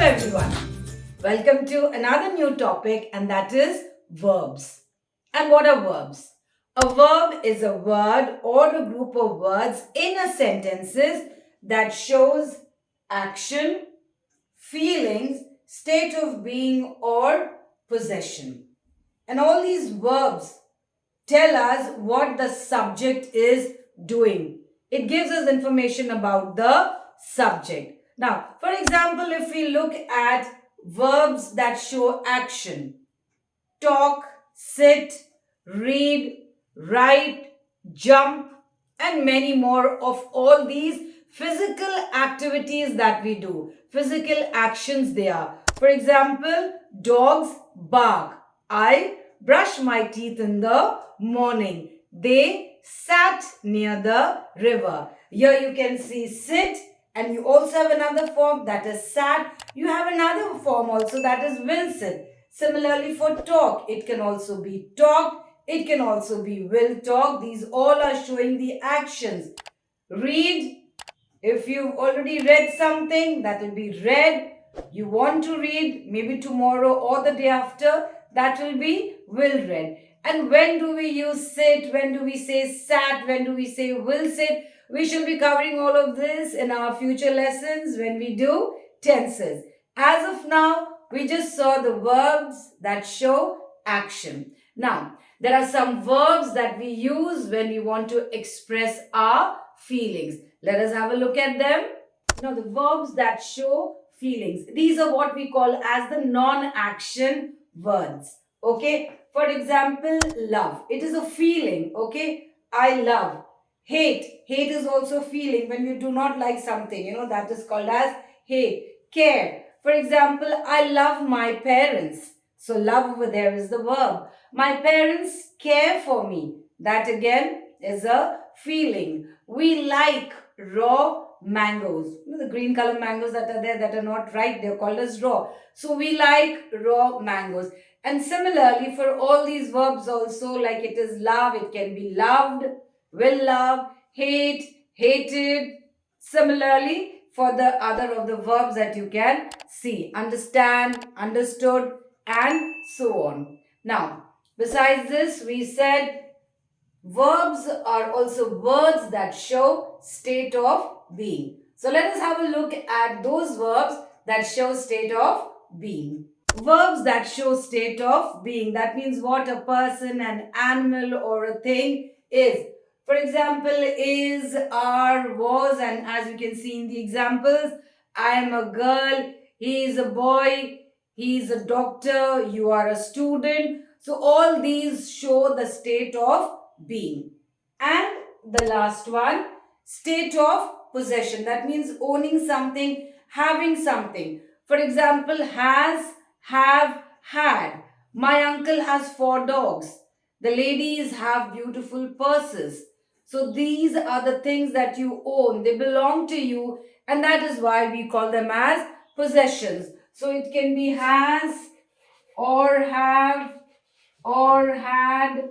everyone. Welcome to another new topic, and that is verbs. And what are verbs? A verb is a word or a group of words in a sentences that shows action, feelings, state of being, or possession. And all these verbs tell us what the subject is doing. It gives us information about the subject. Now, for example, if we look at verbs that show action, talk, sit, read, write, jump, and many more of all these physical activities that we do, physical actions they are. For example, dogs bark. I brush my teeth in the morning. They sat near the river. Here you can see sit, and you also have another form that is sat. You have another form also that is will sit. Similarly for talk, it can also be talk, it can also be will talk. These all are showing the actions. Read, if you've already read something, that will be read. You want to read, maybe tomorrow or the day after, that will be will read. And when do we use sit? When do we say sat? When do we say will sit? We shall be covering all of this in our future lessons when we do tenses. As of now, we just saw the verbs that show action. Now, there are some verbs that we use when we want to express our feelings. Let us have a look at them. Now, the verbs that show feelings. These are what we call as the non-action words. Okay. For example, love. It is a feeling. Okay. I love. Hate. Hate is also feeling when you do not like something. That is called as hate. Care. For example, I love my parents. So love over there is the verb. My parents care for me. That again is a feeling. We like raw mangoes. The green color mangoes that are there that are not ripe, they're called as raw. So we like raw mangoes. And similarly for all these verbs also, like it is love, it can be loved, will love, hate, hated. Similarly for the other of the verbs that you can see, understand, understood, and so on. Now, besides this, we said verbs are also words that show state of being. So let us have a look at those verbs that show state of being. Verbs that show state of being. That means what a person, an animal, or a thing is. For example, is, are, was, and as you can see in the examples, I am a girl, he is a boy, he is a doctor, you are a student. So all these show the state of being. And the last one, state of possession. That means owning something, having something. For example, has, have, had. My uncle has 4 dogs. The ladies have beautiful purses. So these are the things that you own. They belong to you, and that is why we call them as possessions. So it can be has, or have, or had.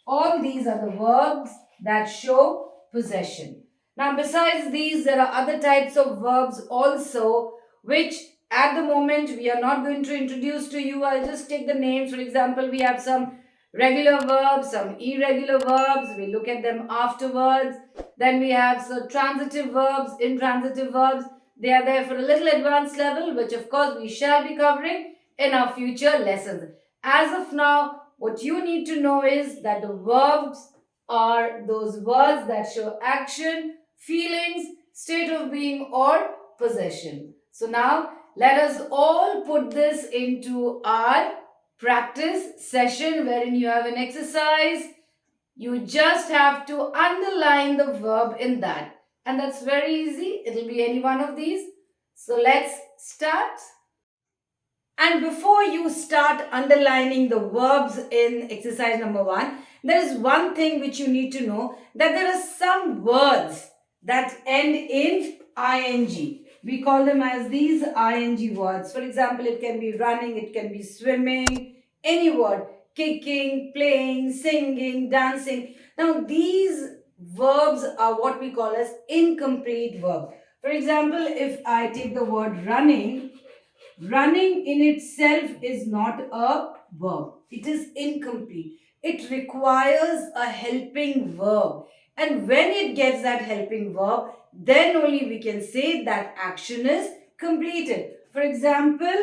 All these are the verbs that show possession. Now, besides these, there are other types of verbs also, which at the moment we are not going to introduce to you. I'll just take the names. For example, we have some regular verbs, some irregular verbs. We look at them afterwards. Then we have some transitive verbs, intransitive verbs. They are there for a little advanced level, which of course we shall be covering in our future lessons. As of now, what you need to know is that the verbs are those words that show action, feelings, state of being, or possession. So now let us all put this into our practice session wherein you have an exercise. You just have to underline the verb in that. And that's very easy. It will be any one of these. So let's start. And before you start underlining the verbs in exercise number 1, there is one thing which you need to know, that there are some words that end in ing. We call them as these ing words. For example, it can be running, it can be swimming, any word, kicking, playing, singing, dancing. Now, these verbs are what we call as incomplete verbs. For example, if I take the word running, Running in itself is not a verb. It is incomplete. It requires a helping verb. And when it gets that helping verb, then only we can say that action is completed. For example,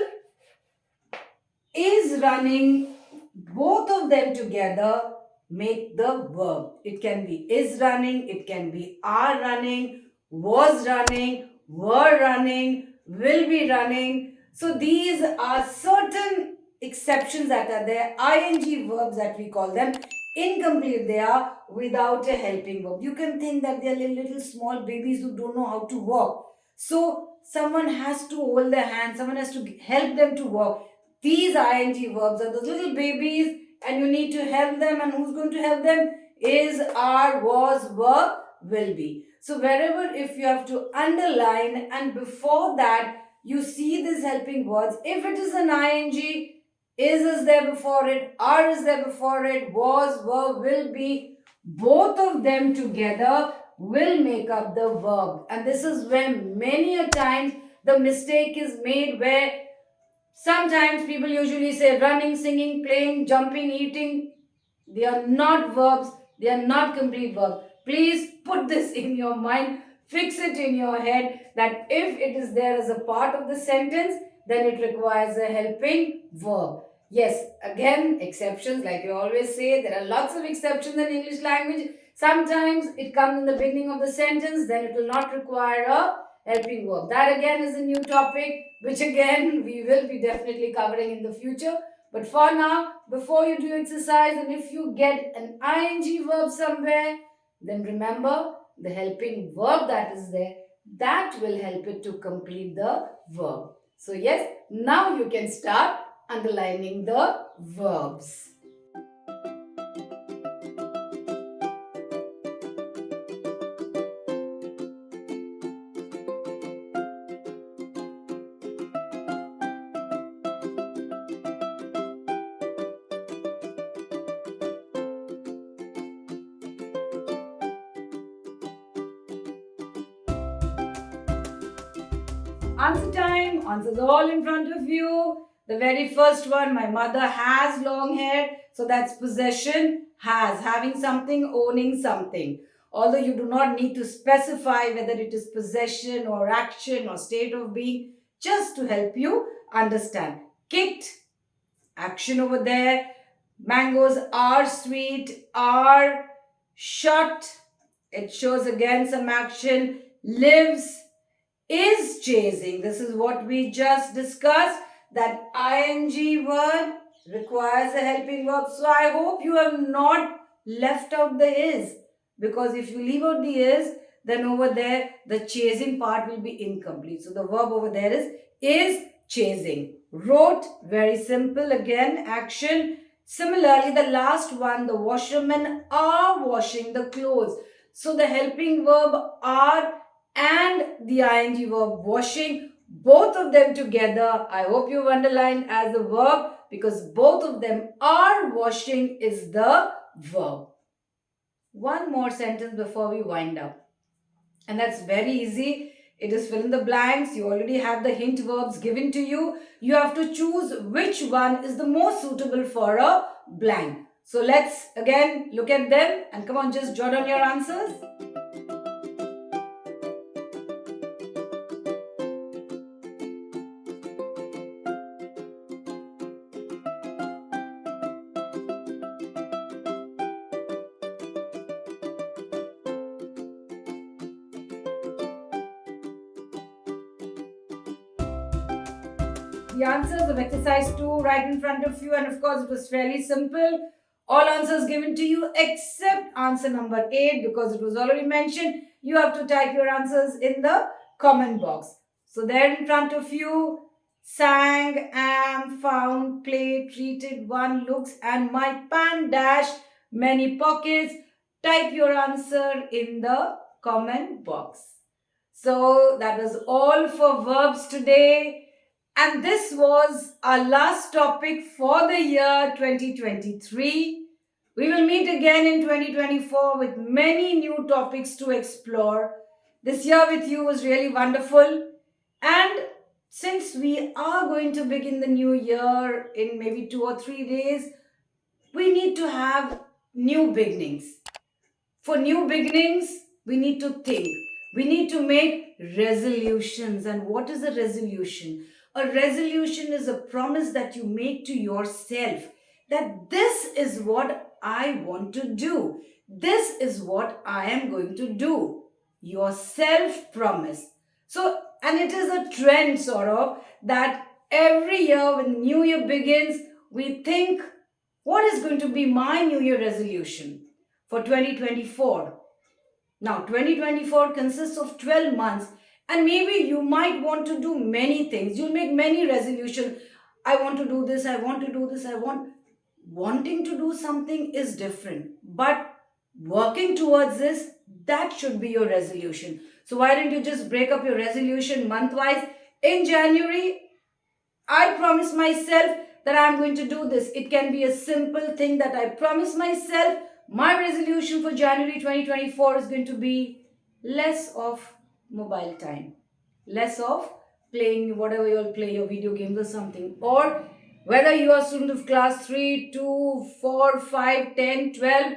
is running, both of them together make the verb. It can be is running, it can be are running, was running, were running, will be running. So these are certain exceptions that are there, ing verbs that we call them. Incomplete they are without a helping verb. You can think that they are little small babies who don't know how to walk. So someone has to hold their hand, someone has to help them to walk. These ing verbs are those little babies and you need to help them, and who's going to help them? Is, are, was, were, will be. So wherever if you have to underline and before that you see these helping words, if it is an ing, is there before it, are is there before it, was, were, will be, both of them together will make up the verb. And this is when many a times the mistake is made, where sometimes people usually say running, singing, playing, jumping, eating. They are not verbs, they are not complete verbs. Please put this in your mind, fix it in your head that if it is there as a part of the sentence, then it requires a helping verb. Yes, again, exceptions, like you always say, there are lots of exceptions in English language. Sometimes it comes in the beginning of the sentence, then it will not require a helping verb. That again is a new topic, which again we will be definitely covering in the future. But for now, before you do exercise, and if you get an ing verb somewhere, then remember the helping verb that is there, that will help it to complete the verb. So yes, now you can start underlining the verbs. Answer time. Answers all in front of you. The very first one, my mother has long hair. So that's possession. Has, having something, owning something. Although you do not need to specify whether it is possession or action or state of being, just to help you understand. Kicked, action over there. Mangoes are sweet, are shut. It shows again some action. Lives, is chasing. This is what we just discussed. That ing word requires a helping verb. So I hope you have not left out the is, because if you leave out the is, then over there the chasing part will be incomplete. So the verb over there is chasing. Wrote, very simple, again action. Similarly, the last one, the washermen are washing the clothes. So the helping verb are and the ing verb washing, both of them together, I hope you've underlined as the verb, because both of them are washing is the verb. One more sentence before we wind up, and that's very easy. It is fill in the blanks. You already have the hint verbs given to you. You have to choose which one is the most suitable for a blank. So let's again look at them and come on, just jot down your answers. The answers of exercise 2 right in front of you, and of course it was fairly simple. All answers given to you except answer number 8, because it was already mentioned. You have to type your answers in the comment box. So there in front of you, sang, am, found, played, treated, one, looks, and my pan dash, many pockets. Type your answer in the comment box. So that was all for verbs today. And this was our last topic for the year 2023. We will meet again in 2024 with many new topics to explore. This year with you was really wonderful. And since we are going to begin the new year in maybe 2 or 3 days, we need to have new beginnings. For new beginnings, we need to think. We need to make resolutions. And what is a resolution? A resolution is a promise that you make to yourself that this is what I want to do. This is what I am going to do. Your self promise. So, and it is a trend sort of that every year when the new year begins, we think, what is going to be my new year resolution for 2024? Now, 2024 consists of 12 months, and maybe you might want to do many things. You'll make many resolutions. I want to do this, I want to do this, I want. Wanting to do something is different, but working towards this, that should be your resolution. So, why don't you just break up your resolution month wise? In January, I promise myself that I'm going to do this. It can be a simple thing that I promise myself. My resolution for January 2024 is going to be less of mobile time, less of playing whatever you'll play, your video games or something. Or whether you are a student of class 3, 2, 4, 5, 10, 12,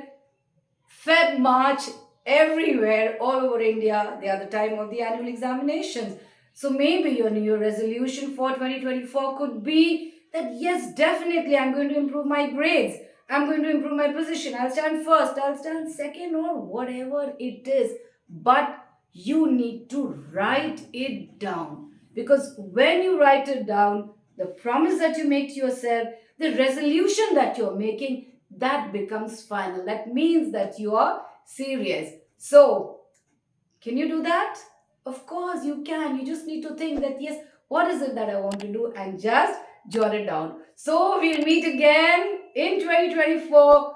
Feb, March, everywhere, all over India, they are the time of the annual examinations. So maybe your New Year resolution for 2024 could be that yes, definitely I'm going to improve my grades. I'm going to improve my position. I'll stand first, I'll stand second, or whatever it is. But you need to write it down. Because when you write it down, the promise that you make to yourself, the resolution that you're making, that becomes final. That means that you are serious. So, can you do that? Of course, you can. You just need to think that, yes, what is it that I want to do? And just jot it down. So, we'll meet again in 2024.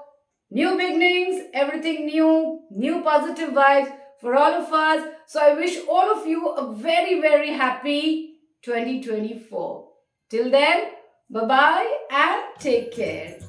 New beginnings, everything new, new positive vibes for all of us. So, I wish all of you a very, very happy 2024. Till then, bye bye and take care.